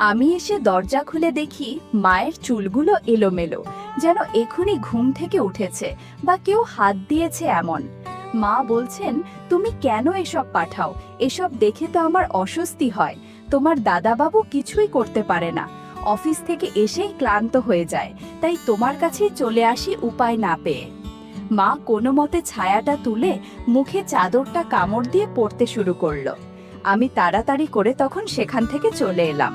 আমি এসে দরজা খুলে দেখি মায়ের চুলগুলো এলোমেলো, যেন এখনই ঘুম থেকে উঠেছে বা কেউ হাত দিয়েছে এমন। মা বলছেন, তুমি কেন এসব পাঠাও? এসব দেখে তো আমার অস্বস্তি হয়। তোমার দাদাবাবু কিছুই করতে পারে না, অফিস থেকে এসেই ক্লান্ত হয়ে যায়, তাই তোমার কাছেই চলে আসি উপায় না পেয়ে। মা কোনো মতে ছায়াটা তুলে মুখে চাদরটা কামড় দিয়ে পড়তে শুরু করলো। আমি তাড়াতাড়ি করে তখন সেখান থেকে চলে এলাম।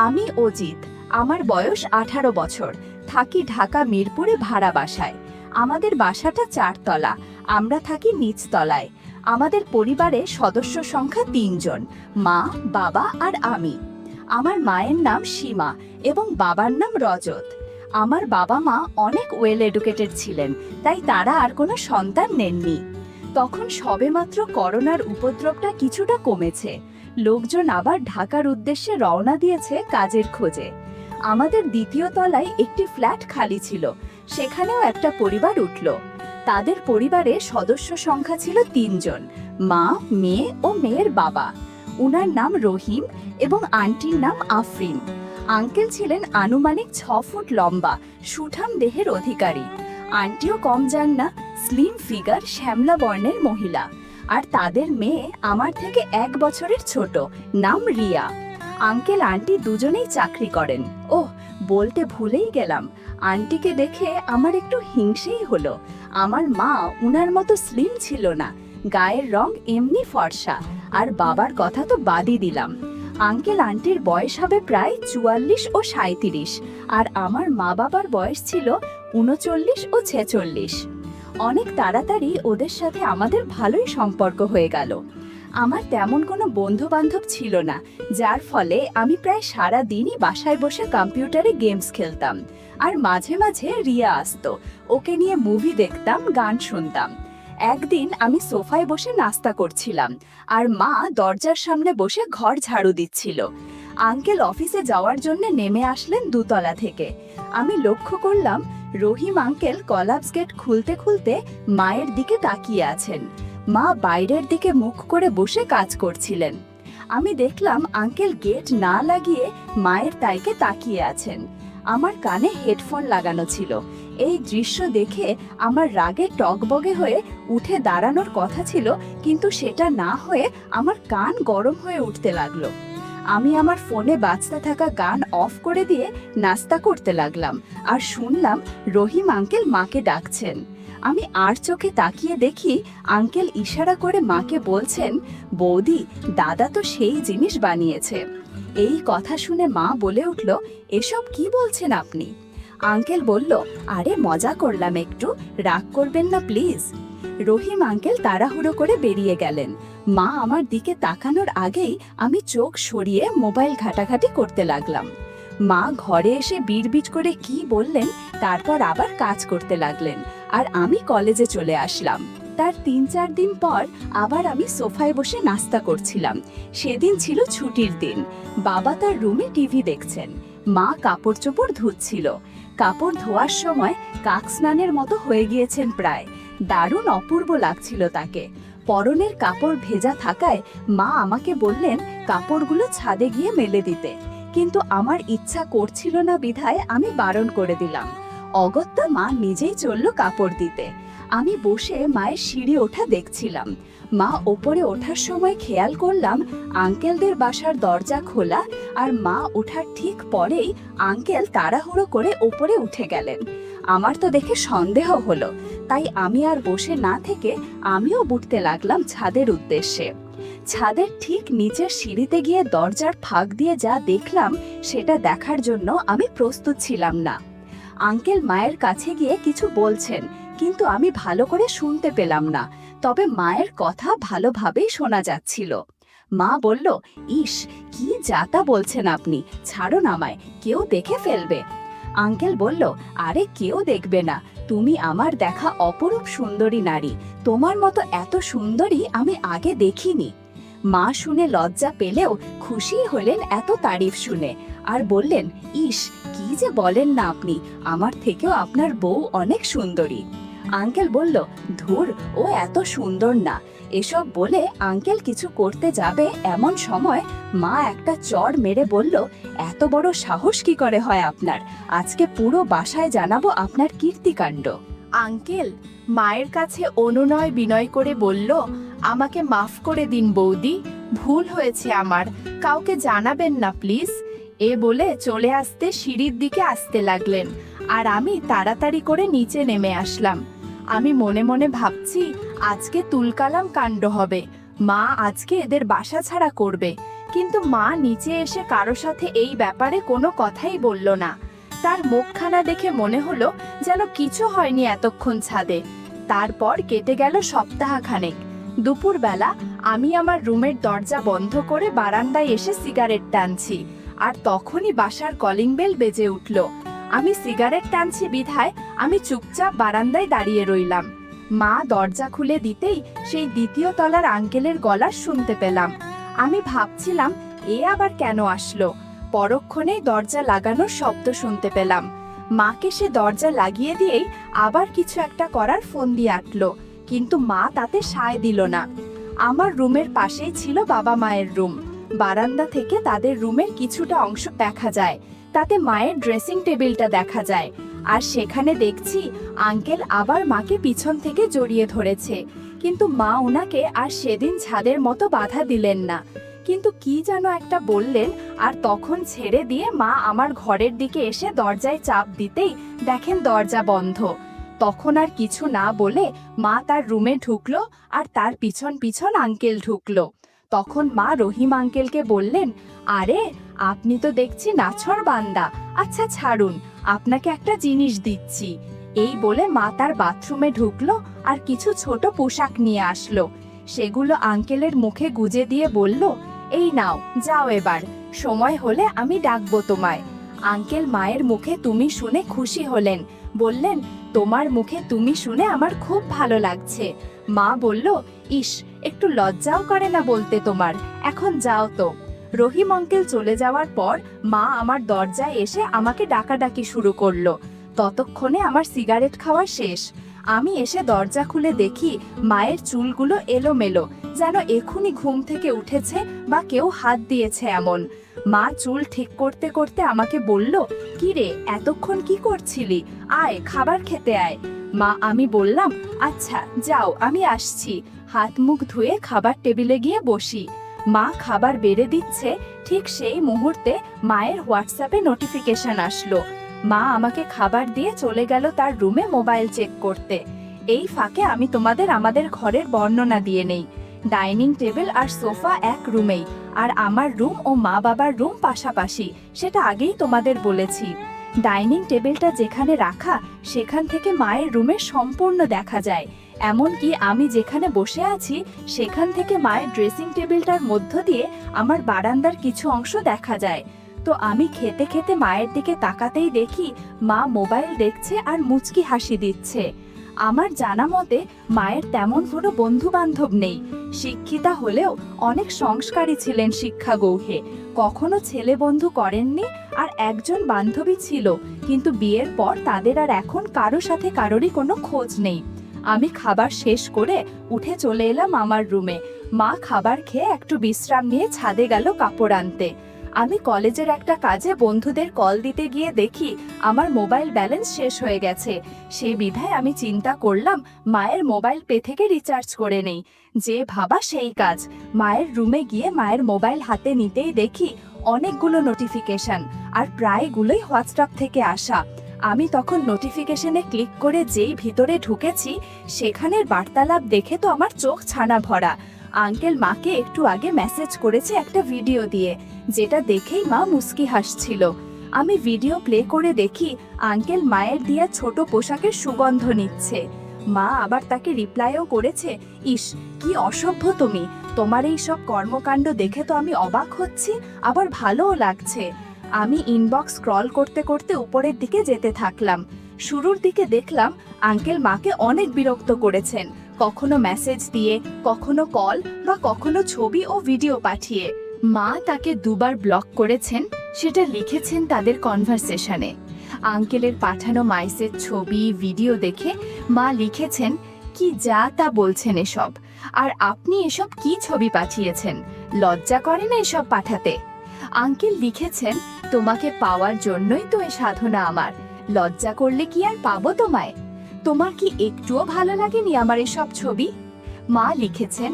আমি অজিত, আমার বয়স 18 বছর, থাকি ঢাকা মিরপুরে ভাড়া বাসায়। আমাদের বাসাটা 4 তলা, আমরা থাকি নিচতলায়। আমাদের পরিবারে সদস্য সংখ্যা 3 জন, মা, বাবা আর আমি। আমার মায়ের নাম সীমা এবং বাবার নাম রজত। আমার বাবা মা অনেক ওয়েল এডুকেটেড ছিলেন, তাই তারা আর কোনো সন্তান নেননি। তখন সবেমাত্র করোনার উপদ্রবটা কিছুটা কমেছে, লোকজন আবার ঢাকার উদ্দেশ্যে রওনা দিয়েছে কাজের খোঁজে। আমাদের দ্বিতীয় তলায় একটি ফ্ল্যাট খালি ছিল, সেখানেও একটা পরিবার উঠল। তাদের পরিবারে সদস্য সংখ্যা ছিল 3 জন, মা, মেয়ে ও মেয়ের বাবা। উনার নাম রহিম এবং আন্টির নাম আফরিন। আঙ্কেল ছিলেন আনুমানিক 6 ফুট লম্বা, সুঠাম দেহের অধিকারী। আন্টিও কম যান না, স্লিম ফিগার, শ্যামলা বর্ণের মহিলা। আর তাদের মেয়ে আমার থেকে 1 বছরের ছোট, নাম রিয়া। আঙ্কেল আন্টি দুজনেই চাকরি করেন। ওহ, বলতে ভুলেই গেলাম, আন্টিকে দেখে আমার একটু হিংসেই হলো। আমার মা উনার মতো স্লিম ছিল না, গায়ের রং এমনি ফর্সা। আর বাবার কথা তো বাদই দিলাম। আঙ্কেল আন্টির বয়স হবে প্রায় 44 ও 37, আর আমার মা বাবার বয়স ছিল 39 ও 46। অনেক তাড়াতাড়ি ওদের সাথে আমাদের ভালোই সম্পর্ক হয়ে গেল। আমার তেমন কোনো বন্ধু বান্ধব ছিল না, যার ফলে আমি প্রায় সারা দিনই বাসায় বসে কম্পিউটারে গেমস খেলতাম। আর মাঝে মাঝে রিয়া আসতো, ওকে নিয়ে মুভি দেখতাম, গান শুনতাম। একদিন আমি সোফায় বসে নাস্তা করছিলাম, আর মা দরজার সামনে বসে ঘর ঝাড়ু দিচ্ছিল। আঙ্কেল অফিসে যাওয়ার জন্য নেমে আসলেন 2 তলা থেকে। আমি লক্ষ্য করলাম রহিম আঙ্কেল কলাপস গেট খুলতে খুলতে মায়ের দিকে তাকিয়ে আছেন। মা বাইরের দিকে মুখ করে বসে কাজ করছিলেন। আমি দেখলাম আঙ্কেল গেট না লাগিয়ে মায়ের তাইকে তাকিয়ে আছেন। আমার কানে হেডফোন লাগানো ছিল। এই দৃশ্য দেখে আমার রাগে টগবগে হয়ে উঠে দাঁড়ানোর কথা ছিল, কিন্তু সেটা না হয়ে আমার কান গরম হয়ে উঠতে লাগলো। আমি আমার ফোনে বাজতে থাকা গান অফ করে দিয়ে নাস্তা করতে লাগলাম, আর শুনলাম রহিম আঙ্কেল মাকে ডাকছেন। আমি আর চোখে তাকিয়ে দেখি আঙ্কেল ইশারা করে মাকে বলছেন, বৌদি, দাদা তো সেই জিনিস বানিয়েছে। এই কথা শুনে মা বলে উঠল, এসব কি বলছেন আপনি? আঙ্কেল বলল, আরে মজা করলাম একটু, রাগ করবেন না প্লিজ। রহিম আঙ্কেল তাড়াহুড়ো করে বেরিয়ে গেলেন। মা আমার দিকে তাকানোর আগেই আমি চোখ সরিয়ে মোবাইল ঘাটাঘাটি করতে লাগলাম। মা ঘরে এসে বিড়বিড় করে কি বললেন, তারপর আবার কাজ করতে লাগলেন, আর আমি কলেজে চলে আসলাম। তার 3-4 দিন পর আবার আমি সোফায় বসে নাস্তা করছিলাম। সেদিন ছিল ছুটির দিন। বাবা তার রুমে টিভি দেখছেন, মা কাপড় চোপড় ধুচ্ছিল। কাপড় ধোয়ার সময় কাক স্নানের মতো হয়ে গিয়েছেন প্রায়। দারুণ অপূর্ব লাগছিল তাকে। পরনের কাপড় ভেজা থাকায় মা আমাকে বললেন কাপড়গুলো ছাদে গিয়ে মেলে দিতে, কিন্তু আমার ইচ্ছা করছিল না বিধায় আমি বারণ করে দিলাম। অগত্যা মা নিজেই চলল কাপড় দিতে। আমি বসে মায়ের সিঁড়ি ওঠা দেখছিলাম। মা ওপরে ওঠার সময় খেয়াল করলাম আঙ্কেলদের বাসার দরজা খোলা, আর মা ওঠার ঠিক পরেই আঙ্কেল তাড়াহুড়ো করে ওপরে উঠে গেলেন। আমার তো দেখে সন্দেহ হলো, তাই আমি আর বসে না থেকে আমিও উঠতে লাগলাম ছাদের উদ্দেশ্যে। ছাদের ঠিক নিচের সিঁড়িতে গিয়ে দরজার ফাঁক দিয়ে যা দেখলাম সেটা দেখার জন্য আমি প্রস্তুত ছিলাম না। আঙ্কেল মায়ের কাছে গিয়ে কিছু বলছেন, কিন্তু আমি ভালো করে শুনতে পেলাম না, তবে মায়ের কথা ভালোভাবেই শোনা যাচ্ছিল। মা বলল, ইস, কি যাতা বলছেন আপনি, ছাড়ুন আমায়, কেউ দেখে ফেলবে। আঙ্কেল বলল, আরে কেউ দেখবে না, তুমি আমার দেখা অপরূপ সুন্দরী নারী, তোমার মতো এত সুন্দরী আমি আগে দেখিনি। মা শুনে লজ্জা পেলেও খুশি হলেন এত তারিফ শুনে, আর বললেন, ইস, কি যে বলেন না আপনি, আমার থেকেও আপনার বউ অনেক সুন্দরী। আঙ্কেল বলল, ধুর, ও এত সুন্দর না। এসব বলে আঙ্কেল কিছু করতে যাবে এমন সময় মা একটা চড় মেরে বলল, এত বড় সাহস কি করে হয় আপনার? আজকে পুরো বাসায় জানাবো আপনার কীর্তিকাণ্ড। আঙ্কেল মায়ের কাছে অনুনয় বিনয় করে বলল, আমাকে মাফ করে দিন বৌদি, ভুল হয়েছে আমার, কাউকে জানাবেন না প্লিজ। এ বলে চলে আসতে সিঁড়ির দিকে আসতে লাগলেন, আর আমি তাড়াতাড়ি করে নিচে নেমে আসলাম। আমি মনে মনে ভাবছি, আজকে তুলকালাম কাণ্ড হবে, মা আজকে এদের বাসা ছাড়া করবে। কিন্তু মা নিচে এসে কারো সাথে এই ব্যাপারে কোনো কথাই বলল না। তার মুখখানা দেখে মনে হলো যেন কিছু হয়নি এতক্ষণ ছাদে। তারপর কেটে গেল সপ্তাহখানেক। দুপুরবেলা আমি আমার রুমের দরজা বন্ধ করে বারান্দায় এসে সিগারেট টানছি, আর তখনই বাসার কলিং বেল বেজে উঠল। আমি সিগারেট টানছি বিধায় আমি চুপচাপ বারান্দায় দাঁড়িয়ে রইলাম। মা দরজা খুলে দিতেই সেই দ্বিতীয় তলার আঙ্কেলের গলা শুনতে পেলাম। আমি ভাবছিলাম, এ আবার কেন আসলো। পরক্ষণেই দরজা লাগানোর শব্দ শুনতে পেলাম। মাকে সে দরজা লাগিয়ে দিয়েই আবার কিছু একটা করার ফন্দি আঁটলো, কিন্তু মা তাতে সায় দিল না। আমার রুমের পাশেই ছিল বাবা মায়ের রুম। বারান্দা থেকে তাদের রুমের কিছুটা অংশ দেখা যায়, তাতে মায়ের ড্রেসিং টেবিলটা দেখা যায়। আর সেখানে দেখছি আঙ্কেল আবার মাকে পিছন থেকে জড়িয়ে ধরেছে, কিন্তু মা ওনাকে আর সেদিন ছাদের মতো বাধা দিলেন না, কিন্তু কি যেন একটা বললেন, আর তখন ছেড়ে দিয়ে মা আমার ঘরের দিকে এসে দরজায় চাপ দিতেই দেখেন দরজা বন্ধ। তখন আর কিছু না বলে মা তার রুমে ঢুকলো, আর তার পিছন পিছন আঙ্কেল ঢুকলো। তখন মা রহিম আঙ্কেলকে বললেন, আরে আপনি তো দেখছি নাছর বান্দা, আচ্ছা ছাড়ুন, আপনাকে একটা জিনিস দিচ্ছি। এই বলে মা তার বাথরুমে ঢুকলো আর কিছু ছোট পোশাক নিয়ে আসলো। সেগুলো আঙ্কেলের মুখে গুজে দিয়ে বলল, এই নাও, যাও এবার, সময় হলে আমি ডাকবো তোমায়। আঙ্কেল মায়ের মুখে তুমি শুনে খুশি হলেন, বললেন, তোমার মুখে তুমি শুনে আমার খুব ভালো লাগছে। মা বলল, ইস, একটু লজ্জাও করে না বলতে তোমার, এখন যাও তো। রহিম আঙ্কেল চলে যাওয়ার পর মা আমার দরজায় এসে আমাকে ডাকাডাকি শুরু করলো। ততক্ষণে আমার সিগারেট খাওয়া শেষ। আমি এসে দরজা খুলে দেখি মায়ের চুলগুলো এলোমেলো, যেন এখুনি ঘুম থেকে উঠেছে বা কেউ হাত দিয়েছে এমন। মা চুল ঠিক করতে করতে আমাকে বলল, কি রে, এতক্ষণ কি করছিলি? আয়, খাবার খেতে আয়। মা আমি বললাম, আচ্ছা যাও, আমি আসছি। হাত মুখ ধুয়ে খাবার টেবিলে গিয়ে বসি। মা খাবার বেড়ে দিচ্ছে, ঠিক সেই মুহূর্তে মায়ের হোয়াটসঅ্যাপে নোটিফিকেশন আসলো। মা আমাকে খাবার দিয়ে চলে গেল তার রুমে মোবাইল চেক করতে। এই ফাঁকে আমি তোমাদের আমাদের ঘরের বর্ণনা দিয়ে নেই। ডাইনিং টেবিল আর সোফা এক রুমেই, আর আমার রুম ও মা বাবার রুম পাশাপাশি, সেটা আগেই তোমাদের বলেছি। ডাইনিং টেবিলটা যেখানে রাখা সেখান থেকে মায়ের রুমে সম্পূর্ণ দেখা যায়, এমনকি আমি যেখানে বসে আছি সেখান থেকে মায়ের ড্রেসিং টেবিলটার মধ্য দিয়ে আমার বারান্দার কিছু অংশ দেখা যায়। তো আমি খেতে খেতে মায়ের দিকে তাকাতেই দেখি মা মোবাইল দেখছে আর মুচকি হাসি দিচ্ছে। আমার জানা মতে মায়ের তেমন কোনো বন্ধু বান্ধব নেই। শিক্ষিতা হলেও অনেক সংস্কারী ছিলেন শিক্ষা গৌহে, কখনো ছেলে বন্ধু করেননি। আর একজন বান্ধবী ছিল, কিন্তু বিয়ের পর তাদের আর এখন কারো সাথে কারোরই কোনো খোঁজ নেই। আমি খাবার শেষ করে উঠে চলে এলাম আমার রুমে। মা খাবার খেয়ে একটু বিশ্রাম নিয়ে ছাদে গেল কাপড় আনতে। আমি কলেজের একটা কাজে বন্ধুদের কল দিতে গিয়ে দেখি আমার মোবাইল ব্যালেন্স শেষ হয়ে গেছে। সে বিধায় আমি চিন্তা করলাম মায়ের মোবাইল পে থেকে রিচার্জ করে নেই। যে ভাবা সেই কাজ। মায়ের রুমে গিয়ে মায়ের মোবাইল হাতে নিতেই দেখি অনেকগুলো নোটিফিকেশন, আর প্রায়গুলোই হোয়াটসঅ্যাপ থেকে আসা। আমি তখন নোটিফিকেশনে ক্লিক করে যেই ভিতরে ঢুকেছি সেখানের বার্তালাপ দেখে তো আমার চোখ ছানা ভরা। আঙ্কেল মাকে একটু আগে মেসেজ করেছে একটা ভিডিও দিয়ে, যেটা দেখেই মা মুস্কি হাসছিল। আমি ভিডিও প্লে করে দেখি আঙ্কেল মায়ের দিয়া ছোট পোশাকের সুগন্ধ নিচ্ছে। মা আবার তাকে রিপ্লাইও করেছে, ইস কি অসভ্য তুমি, তোমার এই সব কর্মকাণ্ড দেখে তো আমি অবাক হচ্ছি, আবার ভালোও লাগছে। আমি ইনবক্স স্ক্রল করতে করতে উপরের দিকে যেতে থাকলাম। শুরুর দিকে দেখলাম আঙ্কেল মাকে অনেক বিরক্ত করেছেন, কখনো মেসেজ দিয়ে, কখনো কল বা কখনো ছবি ও ভিডিও পাঠিয়ে। মা তাকে দুবার ব্লক করেছেন, সেটা লিখেছেন তাদের কনভারসেশনে। আঙ্কেলের পাঠানো মাইসের ছবি ভিডিও দেখে মা লিখেছেন, কি যা তা বলছেন এসব, আর আপনি এসব কি ছবি পাঠিয়েছেন, লজ্জা করে না এসব পাঠাতে। আঙ্কেল লিখেছেন, তোমাকে পাওয়ার জন্যই তো এ সাধনা আমার, লজ্জা করলে কি আর পাবো তোমায়? তোমার কি একটুও ভালো লাগেনি আমার এসব ছবি? মা লিখেছেন,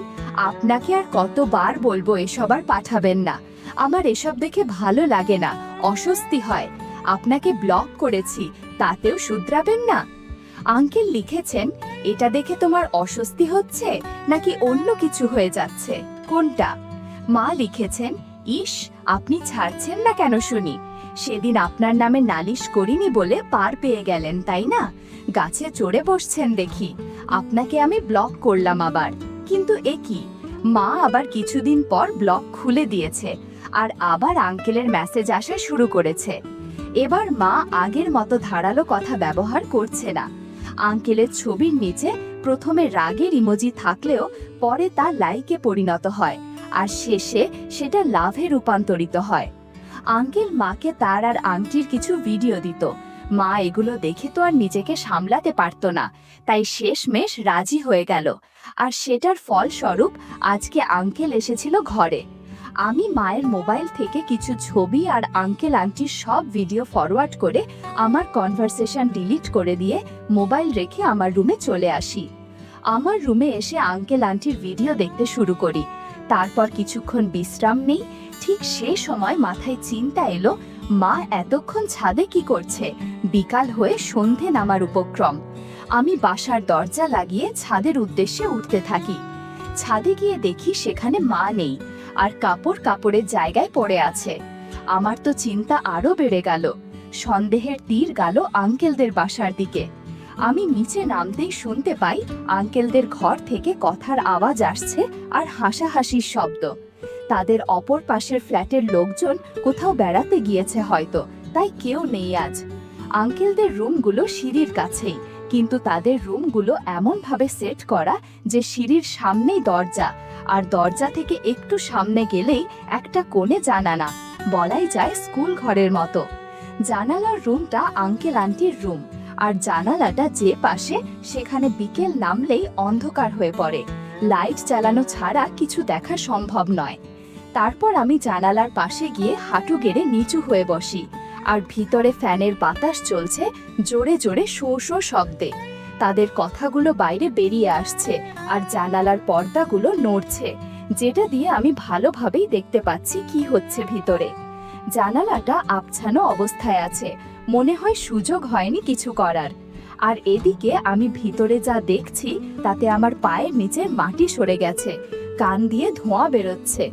আপনাকে আর কতবার বলবো এসব আর পাঠাবেন না, আমার এসব দেখে ভালো লাগে না, অস্বস্তি হয়, আপনাকে ব্লক করেছি, তাতেও শুধরাবেন না। আঙ্কেল লিখেছেন, এটা দেখে তোমার অস্বস্তি হচ্ছে নাকি অন্য কিছু হয়ে যাচ্ছে, কোনটা? মা লিখেছেন, ইস, আপনি ছাড়ছেন না কেন শুনি, সেদিন আপনার নামে নালিশ করিনি বলে পার পেয়ে গেলেন তাই না, গাছে চড়ে বসছেন দেখি, আপনাকে আমি ব্লক করলাম আবার। কিন্তু এ কি, মা আবার কিছুদিন পর ব্লক খুলে দিয়েছে আর আবার আঙ্কেলের মেসেজ আসা শুরু করেছে। এবার মা আগের মতো ধারালো কথা ব্যবহার করছে না। আঙ্কেলের ছবির নিচে প্রথমে রাগের ইমোজি থাকলেও পরে তা লাইকে পরিণত হয় আর শেষে সেটা লাভে রূপান্তরিত হয়। আঙ্কেল মাকে তার আর আংটির কিছু ভিডিও দিত, মা এগুলো দেখে তো আর নিজেকে সামলাতে পারতো না, তাই শেষমেশ রাজি হয়ে গেল। আর সেটার ফলস্বরূপ আজকে আঙ্কেল এসেছিল ঘরে। আমি মায়ের মোবাইল থেকে কিছু ছবি আর আঙ্কেল আন্টির সব ভিডিও ফরওয়ার্ড করে আমার কনভারসেশন ডিলিট করে দিয়ে মোবাইল রেখে আমার রুমে চলে আসি। আমার রুমে এসে আঙ্কেল আন্টির ভিডিও দেখতে শুরু করি। তারপর কিছুক্ষণ বিশ্রাম নেই। ঠিক সে সময় মাথায় চিন্তা এলো, মা এতক্ষণ ছাদে কি করছে? বিকাল হয়ে সন্ধে নামার উপক্রম। আমি বাসার দরজা লাগিয়ে ছাদের উদ্দেশ্যে উঠতে থাকি। ছাদে গিয়ে দেখি সেখানে মা নেই আর কাপড়ের জায়গায় পড়ে আছে। আমার তো চিন্তা আরো বেড়ে গেল। সন্দেহের তীর গেল আঙ্কেলদের বাসার দিকে। আমি নিচে নামতেই শুনতে পাই আঙ্কেলদের ঘর থেকে কথার আওয়াজ আসছে আর হাসাহাসির শব্দ। তাদের অপর পাশের ফ্ল্যাটের লোকজন কোথাও বেড়াতে গিয়েছে হয়তো, তাই কেউ নেই আজ। আঙ্কেলদের রুমগুলো সিঁড়ির কাছেই, কিন্তু তাদের রুমগুলো এমনভাবে সেট করা যে সিঁড়ির সামনেই দরজা, আর দরজা থেকে একটু সামনে গেলেই একটা কোণে জানালা, বলাই যায় স্কুল ঘরের মতো। জানালার রুমটা আঙ্কেল আন্টির রুম, আর জানালাটা যে পাশে সেখানে বিকেল নামলেই অন্ধকার হয়ে পড়ে, লাইট চালানো ছাড়া কিছু দেখা সম্ভব নয়। তারপর আমি জানালার পাশে গিয়ে হাঁটু গেড়ে নিচু হয়ে বসি, আর ভিতরে ফ্যানের বাতাস চলছে জোরে জোরে শো শো শব্দে। তাদের কথাগুলো বাইরে বেরিয়ে আসছে আর জানালার পর্দাগুলো নড়ছে, যেটা দিয়ে আমি ভালোভাবেই দেখতে পাচ্ছি কি হচ্ছে ভিতরে। জানালাটা আবছানো অবস্থায় আছে, মনে হয় সুযোগ হয়নি কিছু করার। আর এদিকে আমি ভিতরে যা দেখছি তাতে আমার পায়ের নিচের মাটি সরে গেছে, কান দিয়ে ধোঁয়া বেরোচ্ছে।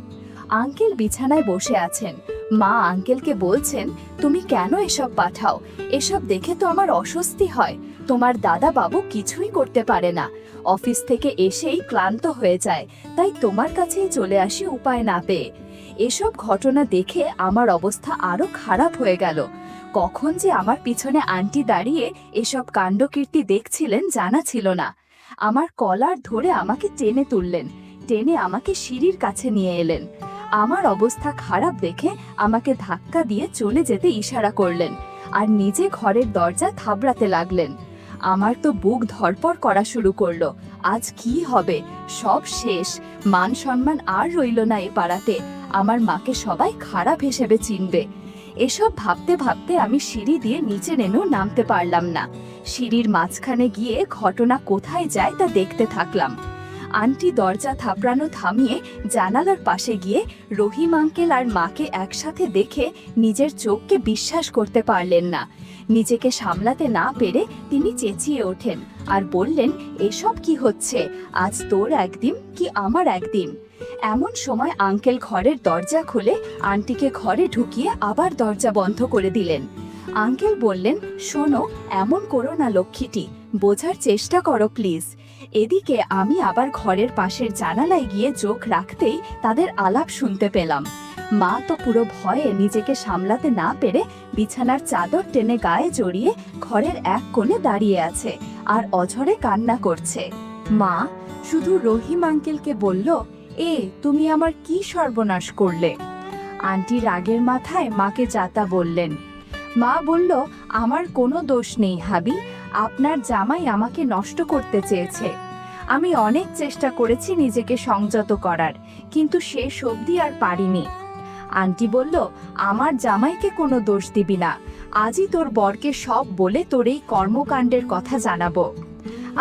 আঙ্কেল বিছানায় বসে আছেন। মা আঙ্কেলকে বলছেন, তুমি কেন এসব পাঠাও? এসব দেখে তো আমার অস্বস্তি হয়। তোমার দাদা বাবু কিছুই করতে পারে না, অফিস থেকে এসেই ক্লান্ত হয়ে যায়, তাই তোমার কাছেই চলে আসি উপায় না পেয়ে। এসব ঘটনা দেখে আমার অবস্থা আরো খারাপ হয়ে গেল। কখন যে আমার পিছনে আন্টি দাঁড়িয়ে এসব কাণ্ডকীর্তি দেখছিলেন জানা ছিল না। আমার কলার ধরে আমাকে টেনে তুললেন, টেনে আমাকে সিঁড়ির কাছে নিয়ে এলেন। আমার অবস্থা খারাপ দেখে আমাকে ধাক্কা দিয়ে চলে যেতে ইশারা করলেন আর নিজে ঘরের দরজা থাবড়াতে লাগলেন। আমার তো বুক ধড়ফড় করা শুরু করলো। আজ কি হবে? সব শেষ, মান সম্মান আর রইল না এ পাড়াতে। আমার মাকে সবাই খারাপ হিসেবে চিনবে। এসব ভাবতে ভাবতে আমি সিঁড়ি দিয়ে নিচে নেমেও নামতে পারলাম না। সিঁড়ির মাঝখানে গিয়ে ঘটনা কোথায় যায় তা দেখতে থাকলাম। আন্টি দরজা থাপড়ানো থামিয়ে জানালার পাশে গিয়ে রহিম আঙ্কেল আর মাকে একসাথে দেখে নিজের চোখকে বিশ্বাস করতে পারলেন না। নিজেকে সামলাতে না পেরে তিনি চেঁচিয়ে ওঠেন আর বললেন, এসব কি হচ্ছে? আজ তোর একদিন কি আমার একদিন? এমন সময় আঙ্কেল ঘরের দরজা খুলে আন্টিকে ঘরে ঢুকিয়ে আবার দরজা বন্ধ করে দিলেন। আঙ্কেল বললেন, শোনো, এমন করো না লক্ষ্মীটি, বোঝার চেষ্টা করো প্লিজ। এদিকে আমি আবার ঘরের পাশের জানালায় গিয়ে চোখ রাখতেই তাদের আলাপ শুনতে পেলাম। মা তো পুরো ভয়ে নিজেকে সামলাতে না পেরে বিছানার চাদর টেনে গায়ে জড়িয়ে ঘরের এক কোণে দাঁড়িয়ে আছে আর অঝরে কান্না করছে। মা শুধু রহিম আঙ্কেলকে বলল, তুমি আমার কি সর্বনাশ করলে? আন্টি রাগের মাথায় মাকে যাতা বললেন। মা বলল, আমার কোনো দোষ নেই হাবি, আপনার জামাই আমাকে নষ্ট করতে চেয়েছে। আমি অনেক চেষ্টা করেছি নিজেকে সংযত করার, কিন্তু শেষ অবধি আর পারিনি। আন্টি বলল, আমার জামাইকে কোনো দোষ দিবি না, আজই তোর বরকে সব বলে তোর এই কর্মকাণ্ডের কথা জানাবো।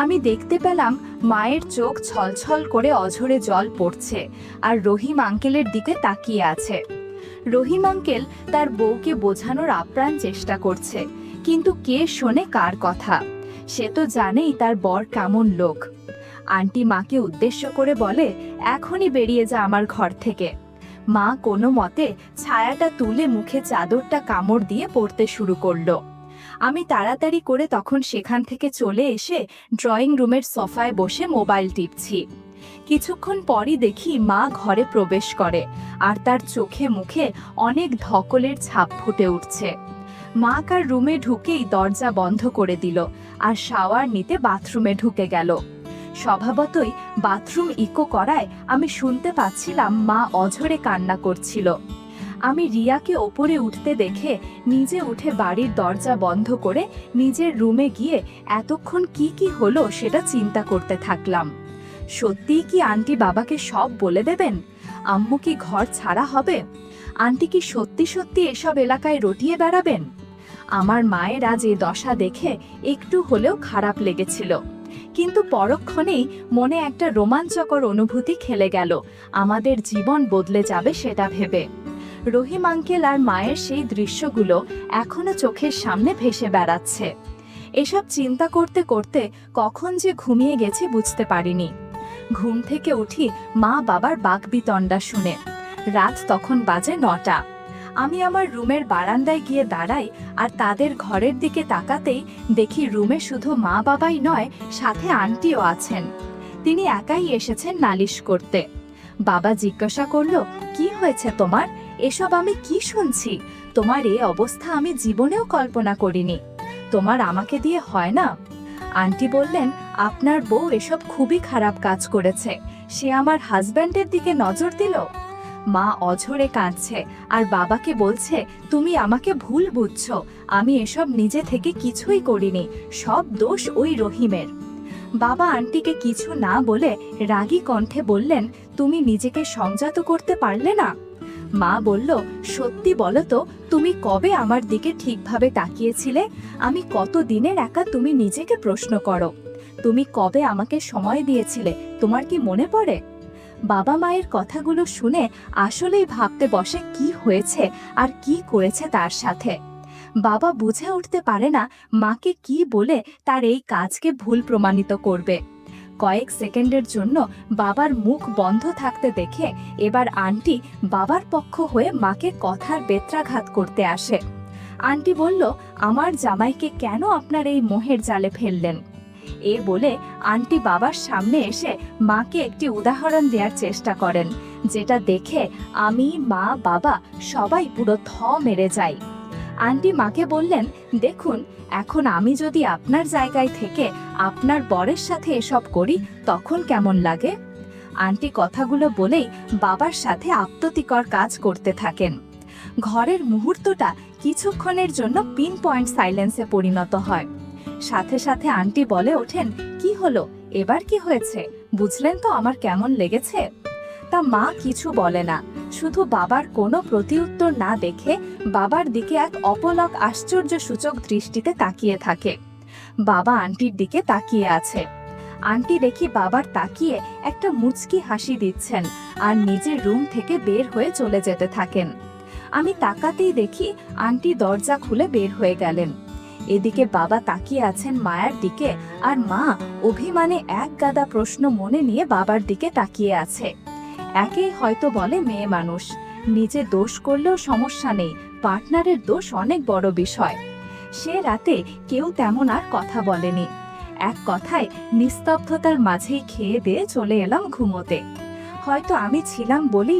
আমি দেখতে পেলাম মায়ের চোখ ছলছল করে অঝরে জল পড়ছে, আর রহিম আঙ্কেলের দিকে তাকিয়ে আছে। রহিম আঙ্কেল তার বউকে বোঝানোর আপ্রাণ চেষ্টা করছে, কিন্তু কে শোনে কার কথা? সে তো জানেই তার বর কেমন লোক। আন্টি মাকে উদ্দেশ্য করে বলে, এখনই বেরিয়ে যা আমার ঘর থেকে। মা কোনো মতে ছায়াটা তুলে মুখে চাদরটা কামড় দিয়ে পড়তে শুরু করলো। আমি তাড়াতাড়ি করে তখন সেখান থেকে চলে এসে ড্রয়িং রুমের সোফায় বসে মোবাইল টিপছি। কিছুক্ষণ পরই দেখি মা ঘরে প্রবেশ করে, আর তার চোখে মুখে অনেক ধকলের ছাপ ফুটে উঠছে। মা কার রুমে ঢুকেই দরজা বন্ধ করে দিল, আর শাওয়ার নিতে বাথরুমে ঢুকে গেল। স্বভাবতই বাথরুম ইকো করায় আমি শুনতে পাচ্ছিলাম মা অঝরে কান্না করছিল। আমি রিয়াকে ওপরে উঠতে দেখে নিজে উঠে বাড়ির দরজা বন্ধ করে নিজের রুমে গিয়ে এতক্ষণ কি কি হলো সেটা চিন্তা করতে থাকলাম। সত্যিই কি আন্টি বাবাকে সব বলে দেবেন? আম্মু কি ঘর ছাড়া হবে? আন্টি কি সত্যি সত্যি এসব এলাকায় রটিয়ে বেড়াবেন? আমার মায়ের আজ এ দশা দেখে একটু হলেও খারাপ লেগেছিল, কিন্তু পরক্ষণেই মনে একটা রোমাঞ্চকর অনুভূতি খেলে গেল, আমাদের জীবন বদলে যাবে সেটা ভেবে। রহিম আঙ্কেল আর মায়ের সেই দৃশ্যগুলো এখনো চোখের সামনে ভেসে বেড়াচ্ছে। এসব চিন্তা করতে করতে কখন যে ঘুমিয়ে গেছি বুঝতে পারিনি। ঘুম থেকে উঠি মা বাবার বাকবিতণ্ডা শুনে। রাত তখন বাজে 9টা। আমি আমার রুমের বারান্দায় গিয়ে দাঁড়াই, আর তাদের ঘরের দিকে তাকাতেই দেখি রুমে শুধু মা বাবাই নয়, সাথে আন্টিও আছেন। তিনি একাই এসেছেন নালিশ করতে। বাবা জিজ্ঞাসা করল, কি হয়েছে তোমার? এসব আমি কি শুনছি? তোমার এই অবস্থা আমি জীবনেও কল্পনা করিনি। তোমার আমাকে দিয়ে হয় না? আন্টি বললেন, আপনার বউ এসব খুবই খারাপ কাজ করেছে, সে আমার হাজব্যান্ডের দিকে নজর দিল। মা অঝরে কাঁদছে আর বাবাকে বলছে, তুমি আমাকে ভুল বুঝছো, আমি এসব নিজে থেকে কিছুই করিনি, সব দোষ ওই রহিমের। বাবা আন্টিকে কিছু না বলে রাগী কণ্ঠে বললেন, তুমি নিজেকে সংযত করতে পারলে না? মা বলল, সত্যি বলো তো, তুমি কবে আমার দিকে ঠিকভাবে তাকিয়েছিলে? আমি কত দিনের একা, তুমি নিজেকে প্রশ্ন করো। তুমি কবে আমাকে সময় দিয়েছিলে, তোমার কি মনে পড়ে? বাবা মায়ের কথাগুলো শুনে আসলেই ভাবতে বসে কি হয়েছে আর কি করেছে তার সাথে। বাবা বুঝে উঠতে পারে না মাকে কি বলে তার এই কাজকে ভুল প্রমাণিত করবে। কয়েক সেকেন্ডের জন্য বাবার মুখ বন্ধ থাকতে দেখে এবার আন্টি বাবার পক্ষ হয়ে মাকে কথার বেত্রাঘাত করতে আসে। আন্টি বলল, আমার জামাইকে কেন আপনার এই মোহের জালে ফেললেন? এ বলে আন্টি বাবার সামনে এসে মাকে একটি উদাহরণ দেওয়ার চেষ্টা করেন, যেটা দেখে আমি, মা, বাবা সবাই পুরো থ মেরে যাই। আন্টি মাকে বললেন, দেখুন, এখন আমি যদি আপনার জায়গায় থেকে আপনার বরের সাথে এসব করি তখন কেমন লাগে? আন্টি কথাগুলো বলেই বাবার সাথে আত্মতিকর কাজ করতে থাকেন। ঘরের মুহূর্তটা কিছুক্ষণের জন্য পিন পয়েন্ট সাইলেন্সে পরিণত হয়। সাথে সাথে আন্টি বলে ওঠেন, কি হলো, এবার কি হয়েছে? বুঝলেন তো আমার কেমন লেগেছে? তা মা কিছু বলে না, শুধু বাবার কোনো প্রতিউত্তর না দেখে বাবার দিকে এক অপলক আশ্চর্যসূচক দৃষ্টিতে তাকিয়ে থাকে। বাবা আন্টির দিকে তাকিয়ে আছে। আন্টি দেখি বাবার তাকিয়ে একটা মুচকি হাসি দিচ্ছেন আর নিজের রুম থেকে বের হয়ে চলে যেতে থাকেন। আমি তাকাতেই দেখি আন্টি দরজা খুলে বের হয়ে গেলেন। এদিকে বাবা তাকিয়ে আছেন মায়ের দিকে, আর মা অভিমানে এক গাদা প্রশ্ন মনে নিয়ে বাবার দিকে তাকিয়ে আছে। একেই হয়তো বলে মেয়ে মানুষ, নিজে দোষ করলেও সমস্যা নেই, পার্টনারের দোষ অনেক বড় বিষয়। সে রাতে কেউ তেমন আর কথা বলেনি। এক কথায় নিস্তব্ধতার মাঝেই খেয়ে দিয়ে চলে এলাম ঘুমোতে। হয়তো আমি ছিলাম বলেই